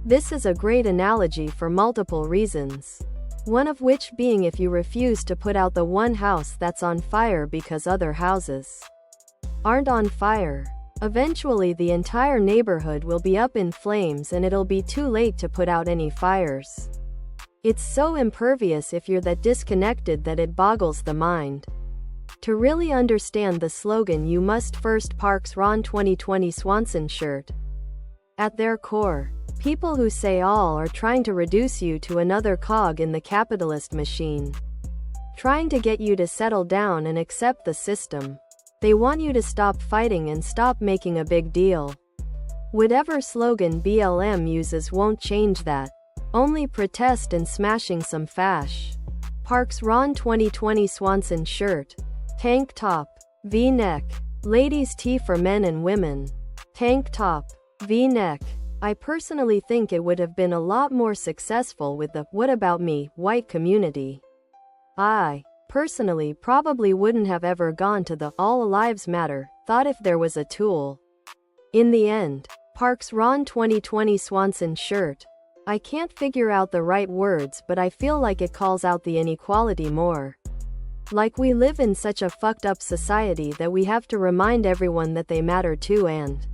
This is a great analogy for multiple reasons. One of which being if you refuse to put out the one house that's on fire because other houses aren't on fire, eventually the entire neighborhood will be up in flames and it'll be too late to put out any fires. It's so impervious if you're that disconnected that it boggles the mind. To really understand the slogan, you must first parks Ron 2020 Swanson Shirt. At their core, people who say all are trying to reduce you to another cog in the capitalist machine. Trying to get you to settle down and accept the system. They want you to stop fighting and stop making a big deal. Whatever slogan BLM uses won't change that. Only protest and smashing some fash. Parks Ron 2020 Swanson Shirt. Tank top, V-neck. Ladies' tee for men and women. Tank top, V-neck. I personally think it would have been a lot more successful with the "what about me" white community. I, personally, probably wouldn't have ever gone to the "all lives matter" thought if there was a tool. In the end, Parks Ron 2020 Swanson Shirt. I can't figure out the right words, but I feel like it calls out the inequality more. Like we live in such a fucked up society that we have to remind everyone that they matter too, and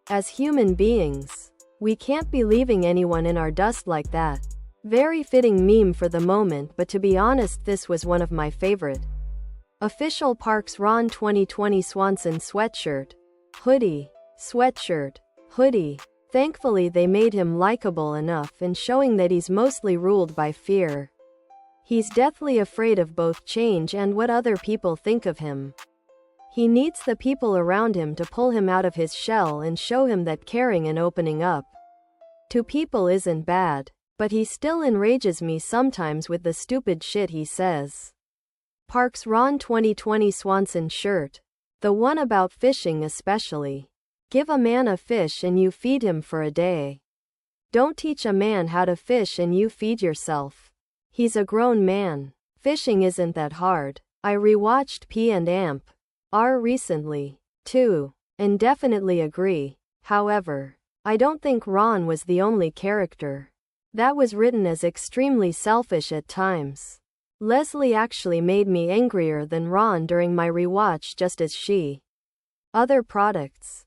as human beings, we can't be leaving anyone in our dust like that. Very fitting meme for the moment, but to be honest, this was one of my favorite. Official Parks Ron 2020 Swanson sweatshirt, hoodie, sweatshirt, hoodie. Thankfully they made him likable enough in showing that he's mostly ruled by fear. He's deathly afraid of both change and what other people think of him. He needs the people around him to pull him out of his shell and show him that caring and opening up to people isn't bad, but he still enrages me sometimes with the stupid shit he says. Parks Ron 2020 Swanson Shirt. The one about fishing especially. Give a man a fish and you feed him for a day. Don't teach a man how to fish and you feed yourself. He's a grown man. Fishing isn't that hard. I rewatched P&R recently, too, and definitely agree. However, I don't think Ron was the only character that was written as extremely selfish at times. Leslie actually made me angrier than Ron during my rewatch, just as she. Other products.